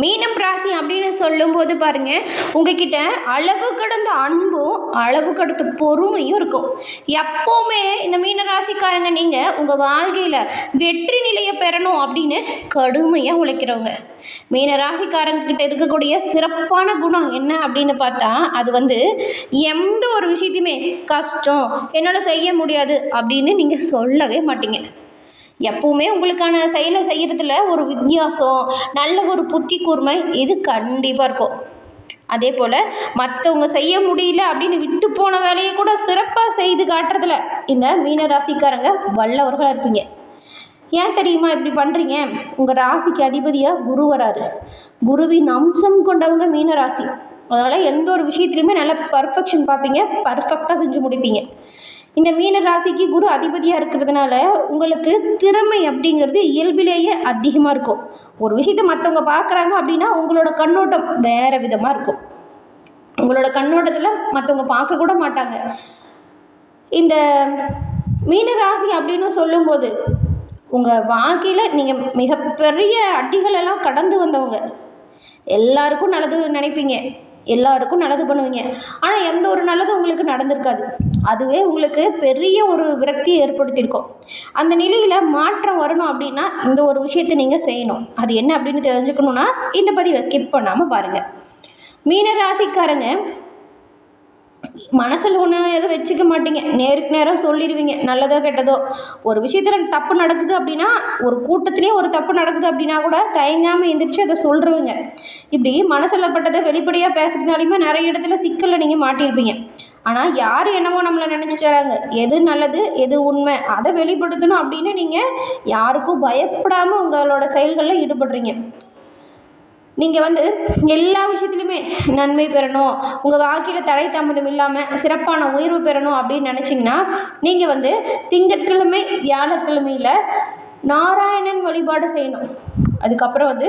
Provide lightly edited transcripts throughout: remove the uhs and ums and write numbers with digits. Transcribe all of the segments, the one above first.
மீனம் ராசி அப்படின்னு சொல்லும்போது பாருங்க, உங்ககிட்ட அளவு கடந்த அன்பும் அளவு கடந்த பொறுமையும் இருக்கும். எப்போவுமே இந்த மீன ராசிக்காரங்க நீங்கள் உங்கள் வாழ்க்கையில் வெற்றி நிலையை பெறணும் அப்படின்னு கடுமையாக உழைக்கிறவங்க. மீன ராசிக்காரங்கிட்ட இருக்கக்கூடிய சிறப்பான குணம் என்ன அப்படின்னு பார்த்தா, அது எந்த ஒரு விஷயத்தையுமே கஷ்டம் என்னால் செய்ய முடியாது அப்படின்னு நீங்கள் சொல்லவே மாட்டீங்க. எப்பவுமே உங்களுக்கான செயலை செய்கிறதுல ஒரு வித்தியாசம், நல்ல ஒரு புத்தி கூர்மை இது கண்டிப்பாக இருக்கும். அதே போல் மற்றவங்க செய்ய முடியல அப்படின்னு விட்டு போன வேலையை கூட சிறப்பாக செய்து காட்டுறதுல இந்த மீன ராசிக்காரங்க வல்லவர்களாக இருப்பீங்க. ஏன் தெரியுமா இப்படி பண்ணுறீங்க? உங்கள் ராசிக்கு அதிபதியாக குரு வராரு. குருவின் அம்சம் கொண்டவங்க மீன ராசி. அதனால் எந்த ஒரு விஷயத்துலையுமே நல்ல பர்ஃபெக்ஷன் பார்ப்பீங்க, பர்ஃபெக்டாக செஞ்சு முடிப்பீங்க. இந்த மீன ராசிக்கு குரு அதிபதியாக இருக்கிறதுனால உங்களுக்கு திறமை அப்படிங்கிறது இயல்பிலேயே அதிகமாக இருக்கும். ஒரு விஷயத்தை மற்றவங்க பார்க்குறாங்க அப்படின்னா உங்களோட கண்ணோட்டம் வேறு விதமாக இருக்கும். உங்களோட கண்ணோட்டத்தில் மற்றவங்க பார்க்க கூட மாட்டாங்க. இந்த மீன ராசி அப்படின்னு சொல்லும்போது உங்கள் வாழ்க்கையில் நீங்கள் மிகப்பெரிய அடிகளெல்லாம் கடந்து வந்தவங்க. எல்லாருக்கும் நல்லது நினைப்பீங்க, எல்லாருக்கும் நல்லது பண்ணுவீங்க. ஆனால் எந்த ஒரு நல்லதும் உங்களுக்கு நடந்திருக்காது. அதுவே உங்களுக்கு பெரிய ஒரு விரக்தியை ஏற்படுத்தியிருக்கும். அந்த நிலையில் மாற்றம் வரணும் அப்படின்னா இந்த ஒரு விஷயத்தை நீங்கள் செய்யணும். அது என்ன அப்படின்னு தெரிஞ்சுக்கணுன்னா இந்த பதிவை ஸ்கிப் பண்ணாமல் பாருங்கள். மீன ராசிக்காரங்க மனசில் ஒன்று எதுவும் வச்சுக்க மாட்டீங்க, நேருக்கு நேரம் சொல்லிடுவீங்க, நல்லதோ கெட்டதோ. ஒரு விஷயத்தில் தப்பு நடக்குது அப்படின்னா, ஒரு கூட்டத்திலே ஒரு தப்பு நடக்குது அப்படின்னா கூட தயங்காமல் எந்திரிச்சு அதை சொல்கிறவங்க. இப்படி மனசில் பட்டதை வெளிப்படையாக பேசுறதுனாலுமே நிறைய இடத்துல சிக்கலில் நீங்கள் மாட்டியிருப்பீங்க. ஆனால் யார் என்னமோ நம்மளை நினச்சிட்டு வராங்க, எது நல்லது எது உண்மை அதை வெளிப்படுத்தணும் அப்படின்னு நீங்கள் யாருக்கும் பயப்படாமல் உங்களோட செயல்களில் ஈடுபடுறீங்க. நீங்கள் எல்லா விஷயத்துலையுமே நன்மை பெறணும், உங்கள் வாழ்க்கையில் தடை தாமதம் இல்லாமல் சிறப்பான உயர்வு பெறணும் அப்படின்னு நினச்சிங்கன்னா நீங்கள் திங்கட்கிழமை வியாழக்கிழமையில் நாராயணன் வழிபாடு செய்யணும். அதுக்கப்புறம்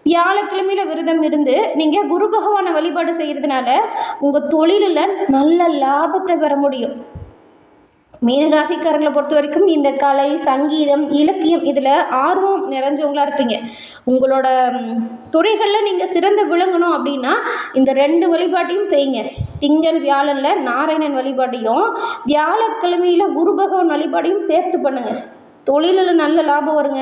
வியாழக்கிழமையில் விரதம் இருந்து நீங்கள் குரு பகவானை வழிபாடு செய்கிறதுனால உங்கள் தொழிலில் நல்ல லாபத்தை பெற முடியும். மீனராசிக்காரர்களை பொறுத்த வரைக்கும் இந்த கலை, சங்கீதம், இலக்கியம் இதில் ஆர்வம் நிறைஞ்சவங்களாக இருப்பீங்க. உங்களோட துறைகளில் நீங்கள் சிறந்து விளங்கணும் அப்படின்னா இந்த 2 வழிபாட்டையும் செய்யுங்க. திங்கள் வியாழனில் நாராயணன் வழிபாட்டையும் வியாழக்கிழமையில் குரு பகவான் வழிபாட்டையும் சேர்த்து பண்ணுங்கள். தொழிலில் நல்ல லாபம் வருங்க.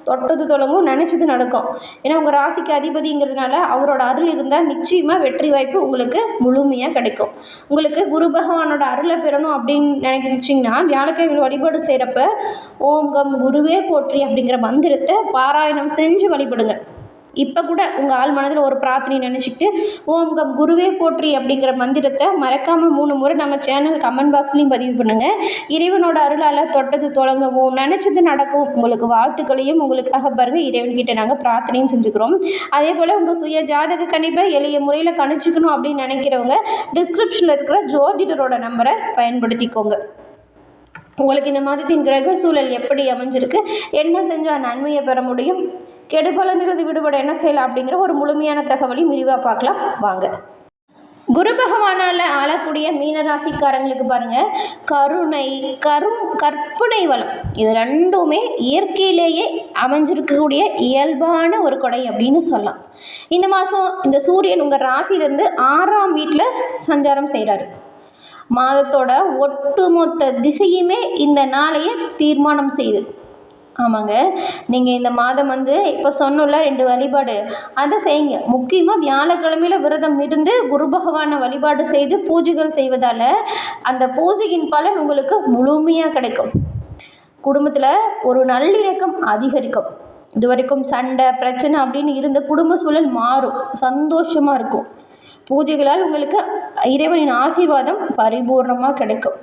தொட்டது தொடங்கும், நினச்சது நடக்கும். ஏன்னா உங்கள் ராசிக்கு அதிபதிங்கிறதுனால அவரோட அருள் இருந்தால் நிச்சயமாக வெற்றி வாய்ப்பு உங்களுக்கு முழுமையாக கிடைக்கும். உங்களுக்கு குரு பகவானோட அருளை பெறணும் அப்படின்னு நினைச்சிங்கன்னா வியாழக்கிழமை வழிபாடு செய்கிறப்ப ஓம் கம் குருவே போற்றி அப்படிங்கிற மந்திரத்தை பாராயணம் செஞ்சு வழிபடுங்க. இப்போ கூட உங்கள் ஆள் மனதில் ஒரு பிரார்த்தனை நினச்சிக்கிட்டு ஓம் கம் குருவே போற்றி அப்படிங்கிற மந்திரத்தை மறக்காமல் 3 முறை நம்ம சேனல் கமெண்ட் பாக்ஸ்லையும் பதிவு பண்ணுங்கள். இறைவனோட அருளால் தொட்டது தொடங்கவும் நினச்சது நடக்கவும் உங்களுக்கு வாழ்த்துக்களையும் உங்களுக்காக பாருங்கள் இறைவன்கிட்ட நாங்கள் பிரார்த்தனையும் செஞ்சுக்கிறோம். அதே போல் உங்கள் சுய ஜாதக கணிப்பை எளிய முறையில் கணிச்சிக்கணும் அப்படின்னு நினைக்கிறவங்க டிஸ்கிரிப்ஷனில் இருக்கிற ஜோதிடரோட நம்பரை பயன்படுத்திக்கோங்க. உங்களுக்கு இந்த மாதத்தின் கிரக சூழல் எப்படி அமைஞ்சிருக்கு, என்ன செஞ்சால் நன்மையை பெற முடியும், கெடுபலனிலிருந்து விடுபட என்ன செய்யலாம் அப்படிங்கிற ஒரு முழுமையான தகவலையும் விரிவாக பார்க்கலாம் வாங்க. குரு பகவானால் ஆளக்கூடிய மீனராசிக்காரங்களுக்கு பாருங்கள், கருணை, கற்பனை வளம் இது 2மே இயற்கையிலேயே அமைஞ்சிருக்கக்கூடிய இயல்பான ஒரு கொடை அப்படின்னு சொல்லலாம். இந்த மாதம் இந்த சூரியன் உங்கள் ராசியிலேருந்து 6ஆம் வீட்டில் சஞ்சாரம் செய்கிறாரு. மாதத்தோட ஒட்டுமொத்த திசையுமே இந்த நாளையே தீர்மானம் செய்யுது. ஆமாங்க, நீங்கள் இந்த மாதம் இப்போ சொன்னோம்ல 2 வழிபாடு அதை செய்யுங்க. முக்கியமாக வியாழக்கிழமையில் விரதம் இருந்து குரு பகவானை வழிபாடு செய்து பூஜைகள் செய்வதால் அந்த பூஜையின் பலன் உங்களுக்கு முழுமையாக கிடைக்கும். குடும்பத்தில் ஒரு நல்லிணக்கம் அதிகரிக்கும். இது வரைக்கும் சண்டை பிரச்சனை அப்படின்னு இருந்த குடும்ப சூழல் மாறும், சந்தோஷமாக இருக்கும். பூஜைகளால் உங்களுக்கு இறைவனின் ஆசீர்வாதம் பரிபூர்ணமாக கிடைக்கும்.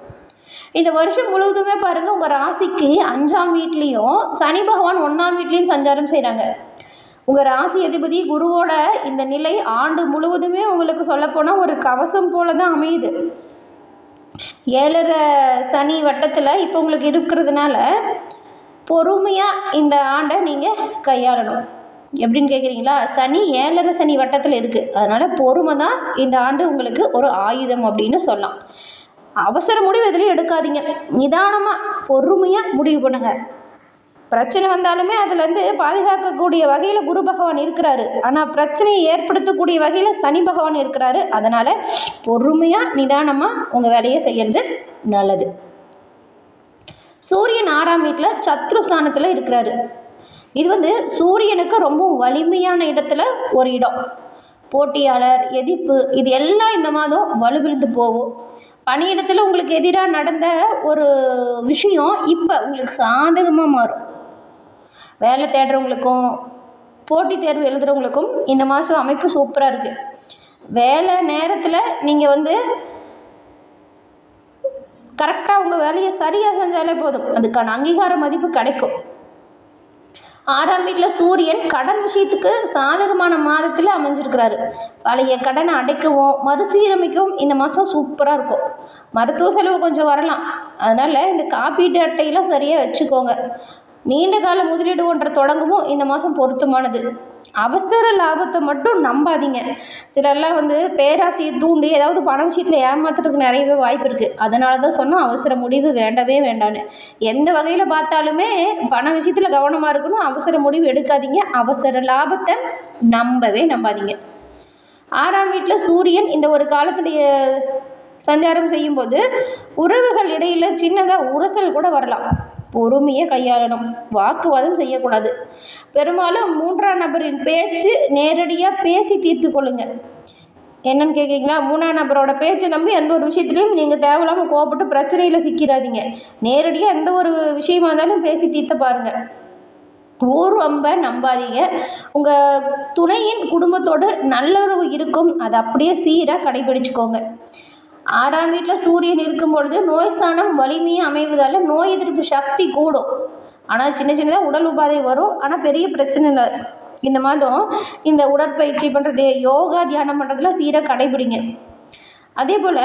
இந்த வருஷம் முழுவதுமே பாருங்கள், உங்கள் ராசிக்கு 5ஆம் வீட்லேயும் சனி பகவான் 1ஆம் வீட்லேயும் சஞ்சாரம் செய்கிறாங்க. உங்கள் ராசி அதிபதி குருவோட இந்த நிலை ஆண்டு முழுவதுமே உங்களுக்கு சொல்லப்போனால் ஒரு கவசம் போல தான் அமையுது. 7.5 சனி வட்டத்தில் இப்போ உங்களுக்கு இருக்கிறதுனால பொறுமையாக இந்த ஆண்டை நீங்கள் கையாளணும். எப்படின்னு கேட்குறீங்களா? சனி 7.5 சனி வட்டத்தில் இருக்குது. அதனால் பொறுமை தான் இந்த ஆண்டு உங்களுக்கு ஒரு ஆயுதம் அப்படின்னு சொல்லலாம். அவசர முடிவு எதுலையும் எடுக்காதீங்க, நிதானமாக பொறுமையாக முடிவு பண்ணுங்கள். பிரச்சனை வந்தாலுமே அதுலேருந்து பாதுகாக்கக்கூடிய வகையில் குரு பகவான் இருக்கிறாரு. ஆனால் பிரச்சனையை ஏற்படுத்தக்கூடிய வகையில் சனி பகவான் இருக்கிறாரு. அதனால் பொறுமையாக நிதானமாக உங்கள் வேலையை செய்கிறது நல்லது. சூரியன் 6ஆம் வீட்டில் சத்ருஸ்தானத்தில் இருக்கிறாரு. இது சூரியனுக்கு ரொம்ப வலிமையான இடத்துல ஒரு இடம். போட்டியாளர், எதிர்ப்பு, இது எல்லாம் இந்த மாதம் வலுவிழந்து போகும். பணியிடத்தில் உங்களுக்கு எதிராக நடந்த ஒரு விஷயம் இப்போ உங்களுக்கு சாதகமாக மாறும். வேலை தேடுறவங்களுக்கும் போட்டித் தேர்வு எழுதுகிறவங்களுக்கும் இந்த மாதம் அமைப்பு சூப்பராக இருக்குது. வேலை நேரத்தில் நீங்கள் கரெக்டாக உங்கள் வேலையை சரியாக செஞ்சாலே போதும், அதுக்கான அங்கீகார மதிப்பு கிடைக்கும். 6ஆம் வீட்டில் சூரியன் கடன் விஷயத்துக்கு சாதகமான மாதத்தில் அமைஞ்சிருக்கிறாரு. பழைய கடனை அடைக்கவும் மறுசீரமைக்கவும் இந்த மாதம் சூப்பராக இருக்கும். மருத்துவ செலவு கொஞ்சம் வரலாம், அதனால் இந்த காப்பீட்டு அட்டையெல்லாம் சரியாக வச்சுக்கோங்க. நீண்ட கால முதலீடு ஒன்றை தொடங்கவும் இந்த மாதம் பொருத்தமானது. அவசர லாபத்தை மட்டும் நம்பாதீங்க. சிலர்லாம் பேராசையை தூண்டி ஏதாவது பண விஷயத்தில் ஏமாத்துறதுக்கு நிறையவே வாய்ப்பு இருக்குது. அதனால தான் சொன்னோம் அவசர முடிவு வேண்டவே வேண்டான்னு. எந்த வகையில் பார்த்தாலுமே பண விஷயத்தில் கவனமாக இருக்கணும். அவசர முடிவு எடுக்காதீங்க. அவசர லாபத்தை நம்பவே நம்பாதீங்க. 6ஆம் வீட்டில் சூரியன் இந்த ஒரு காலத்தில் சஞ்சாரம் செய்யும்போது உறவுகள் இடையில் சின்னதாக உரசல் கூட வரலாம். பொறுமையை கையாளணும், வாக்குவாதம் செய்யக்கூடாது. பெரும்பாலும் 3ஆம் நபரின் பேச்சு நேரடியாக பேசி தீர்த்து கொள்ளுங்க. என்னன்னு கேட்குறீங்களா? 3ஆம் நபரோட பேச்சை நம்பி எந்த ஒரு விஷயத்துலையும் நீங்கள் தேவையில்லாமல் கோவப்பட்டு பிரச்சனையில் சிக்கிறாதீங்க. நேரடியாக எந்த ஒரு விஷயமா இருந்தாலும் பேசி தீர்த்த பாருங்கள். ஊர் வம்ப நம்பாதீங்க. உங்கள் துணையின் குடும்பத்தோடு நல்லுறவு இருக்கும், அதை அப்படியே சீராக கடைபிடிச்சுக்கோங்க. 6ஆம் வீட்டில் சூரியன் இருக்கும் பொழுது நோய் ஸ்தானம் வலிமையாக அமைவதால் நோய் எதிர்ப்பு சக்தி கூடும். ஆனால் சின்ன சின்னதாக உடல் உபாதை வரும், ஆனால் பெரிய பிரச்சனை இல்லை. இந்த மாதம் இந்த உடற்பயிற்சி பண்ணுறது, யோகா, தியானம் பண்ணுறதுலாம் சீராக கடைபிடிங்க. அதே போல்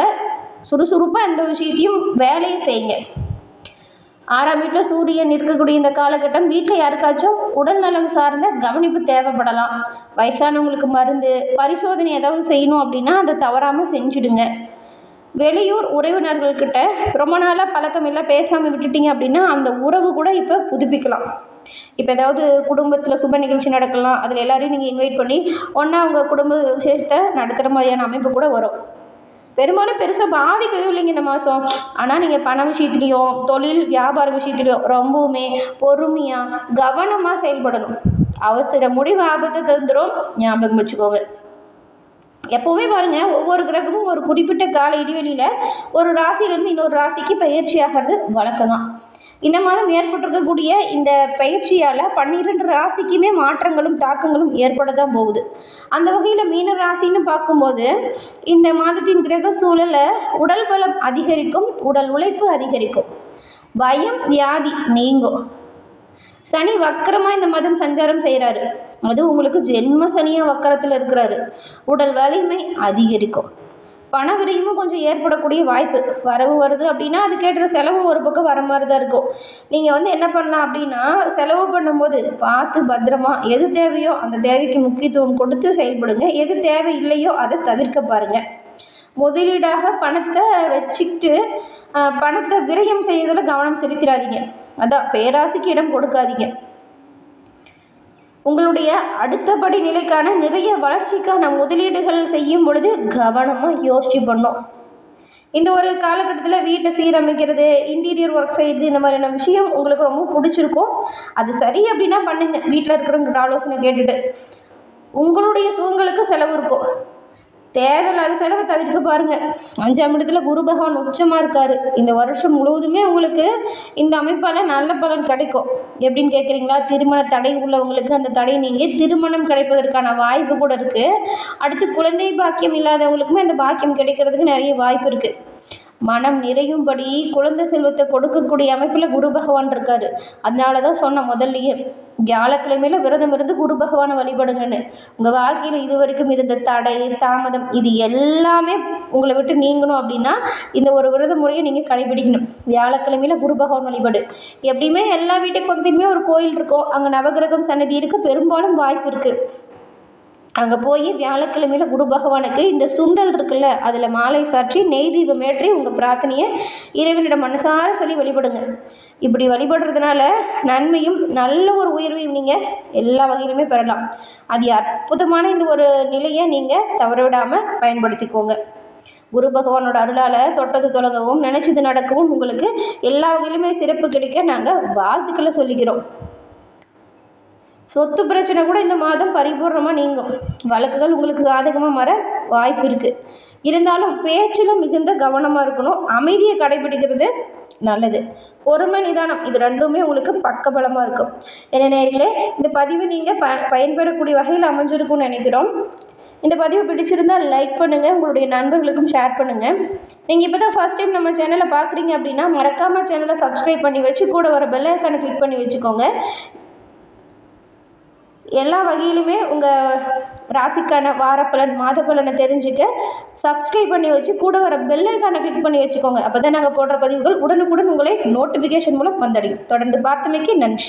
சுறுசுறுப்பாக எந்த விஷயத்தையும் வேலையை செய்யுங்க. 6ஆம் வீட்டில் சூரியன் இருக்கக்கூடிய இந்த காலகட்டம் வீட்டில் யாருக்காச்சும் உடல் நலம் சார்ந்த கவனிப்பு தேவைப்படலாம். வயசானவங்களுக்கு மருந்து பரிசோதனை ஏதாவது செய்யணும் அப்படின்னா அதை தவறாமல் செஞ்சுடுங்க. வெளியூர் உறவினர்கள்கிட்ட ரொம்ப நாளாக பழக்கம் இல்லை, பேசாமல் விட்டுட்டீங்க அப்படின்னா அந்த உறவு கூட இப்போ புதுப்பிக்கலாம். இப்போ ஏதாவது குடும்பத்தில் சுப நிகழ்ச்சி நடக்கலாம், அதில் எல்லோரையும் நீங்கள் இன்வைட் பண்ணி ஒன்றா உங்கள் குடும்ப விசேஷத்தை நடத்துகிற மாதிரியான அமைப்பு கூட வரும். பெரும்பாலும் பெருசாக பாதிப்பு எதுவும் இல்லைங்க இந்த மாதம். ஆனால் நீங்கள் பண விஷயத்துலேயும் தொழில் வியாபார விஷயத்துலையும் ரொம்பவுமே பொறுமையாக கவனமாக செயல்படணும். அவசர முடிவு ஆபத்தை தந்துடும், ஞாபகம் வச்சுக்கோங்க. எப்போவுமே பாருங்கள், ஒவ்வொரு கிரகமும் ஒரு குறிப்பிட்ட கால இடைவெளியில் ஒரு ராசியிலேருந்து இன்னொரு ராசிக்கு பயிற்சி ஆகிறது வழக்கம் தான். இந்த மாதம் ஏற்பட்டிருக்கக்கூடிய இந்த பயிற்சியால் 12 ராசிக்குமே மாற்றங்களும் தாக்கங்களும் ஏற்பட தான் போகுது. அந்த வகையில் மீன ராசின்னு பார்க்கும்போது இந்த மாதத்தின் கிரக சூழலில் உடல் பலம் அதிகரிக்கும், உடல் உழைப்பு அதிகரிக்கும், பயம் வியாதி நீங்கும். சனி வக்கரமாக இந்த மாதம் சஞ்சாரம் செய்கிறாரு. அது உங்களுக்கு ஜென்ம சனியாக வக்கரத்தில் இருக்கிறாரு. உடல் வலிமை அதிகரிக்கும். பண விரயமும் கொஞ்சம் ஏற்படக்கூடிய வாய்ப்பு. வரவு வருது அப்படின்னா அது கேட்டுற செலவு ஒரு பக்கம் வர மாதிரி தான் இருக்கும். நீங்கள் என்ன பண்ணலாம் அப்படின்னா, செலவு பண்ணும்போது பார்த்து பத்திரமா எது தேவையோ அந்த தேவைக்கு முக்கியத்துவம் கொடுத்து செயல்படுங்க. எது தேவை இல்லையோ அதை தவிர்க்க பாருங்கள். முதலீடாக பணத்தை வச்சுக்கிட்டு பணத்தை விரயம் செய்யறதில் கவனம் செலுத்திடாதீங்க. அதான் பேராசைக்கு இடம் கொடுக்காதீங்க. உங்களுடைய அடுத்தபடி நிலைக்கான நிறைய வளர்ச்சிக்கான முதலீடுகள் செய்யும் பொழுது கவனமாக யோசிச்சு பண்ணோம். இந்த ஒரு காலகட்டத்தில் வீட்டை சீரமைக்கிறது, இன்டீரியர் ஒர்க் செய்கிறது, இந்த மாதிரியான விஷயம் உங்களுக்கு ரொம்ப பிடிச்சிருக்கும். அது சரி அப்படின்னா பண்ணுங்கள். வீட்டில் இருக்கிறவங்கிட்ட ஆலோசனை கேட்டுட்டு. உங்களுடைய சூழ்நிலைக்கு செலவு இருக்கும், தேவையில்லாத செலவை தவிர்க்க பாருங்கள். 5ஆம் இடத்துல குரு பகவான் உச்சமாக இருக்கார். இந்த வருஷம் முழுவதுமே உங்களுக்கு இந்த அமைப்பால் நல்ல பலன் கிடைக்கும். எப்படின்னு கேட்குறீங்களா? திருமண தடை உள்ளவங்களுக்கு அந்த தடை நீங்கி திருமணம் கிடைப்பதற்கான வாய்ப்பு கூட இருக்குது. அடுத்து குழந்தை பாக்கியம் இல்லாதவங்களுக்குமே அந்த பாக்கியம் கிடைக்கிறதுக்கு நிறைய வாய்ப்பு இருக்குது. மனம் நிறையும்படி குழந்தை செல்வத்தை கொடுக்கக்கூடிய அமைப்பில் குரு பகவான் இருக்கார். அதனால தான் சொன்ன முதல்லையே வியாழக்கிழமையில் விரதம் இருந்து குரு பகவானை வழிபடுங்கன்னு. உங்கள் வாழ்க்கையில் இது வரைக்கும் இருந்த தடை தாமதம் இது எல்லாமே உங்களை விட்டு நீங்கணும் அப்படின்னா இந்த ஒரு விரத முறையை நீங்கள் கடைபிடிக்கணும். வியாழக்கிழமையில் குரு பகவான் வழிபாடு. எப்படியுமே எல்லா வீட்டுக்கு பக்கத்துலையுமே ஒரு கோயில் இருக்கும், அங்கே நவகிரகம் சன்னதி இருக்க பெரும்பாலும் வாய்ப்பு இருக்குது. அங்கே போய் வியாழக்கிழமையில் குரு பகவானுக்கு இந்த சுண்டல் இருக்குல்ல அதில் மாலை சாற்றி நெய் தீபம் ஏற்றி உங்கள் பிரார்த்தனையை இறைவனிடம் மனசார சொல்லி வழிபடுங்க. இப்படி வழிபடுறதுனால நன்மையும் நல்ல ஒரு உயர்வையும் நீங்கள் எல்லா வகையிலுமே பெறலாம். அது அற்புதமான இந்த ஒரு நிலையை நீங்கள் தவறவிடாமல் பயன்படுத்திக்கோங்க. குரு பகவானோட அருளால் தொட்டது தொடங்கவும் நினச்சது நடக்கவும் உங்களுக்கு எல்லா வகையிலுமே சிறப்பு கிடைக்க நாங்கள் வாழ்த்துக்களை சொல்லிக்கிறோம். சொத்து பிரச்சனை கூட இந்த மாதம் பரிபூர்ணமாக நீங்கும். வழக்குகள் உங்களுக்கு சாதகமாக மாற வாய்ப்பு இருக்குது. இருந்தாலும் பேச்சில் மிகுந்த கவனமாக இருக்கணும். அமைதியை கடைபிடிக்கிறது நல்லது. பொறுமை, நிதானம் இது ரெண்டுமே உங்களுக்கு பக்கபலமாக இருக்கும். என்ன நேயர்களே, இந்த பதிவு நீங்கள் பயன்பெறக்கூடிய வகையில் அமைஞ்சிருக்கும்னு நினைக்கிறோம். இந்த பதிவு பிடிச்சிருந்தால் லைக் பண்ணுங்கள், உங்களுடைய நண்பர்களுக்கும் ஷேர் பண்ணுங்கள். நீங்கள் இப்போ தான் ஃபஸ்ட் டைம் நம்ம சேனலை பார்க்குறீங்க அப்படின்னா மறக்காமல் சேனலை சப்ஸ்கிரைப் பண்ணி வச்சு கூட வர பெல் ஐக்கானை கிளிக் பண்ணி வச்சுக்கோங்க. எல்லா வகையிலுமே உங்கள் ராசிக்கான வாரப்பலன் மாத பலனை தெரிஞ்சுக்க சப்ஸ்கிரைப் பண்ணி வச்சு கூட வர பெல் ஐக்கானை கிளிக் பண்ணி வச்சுக்கோங்க. அப்போ தான் நாங்கள் போடுற பதிவுகள் உடனுக்குடன் உங்களை நோட்டிஃபிகேஷன் மூலம் வந்தடையும். தொடர்ந்து பார்த்தமைக்கு நன்றி.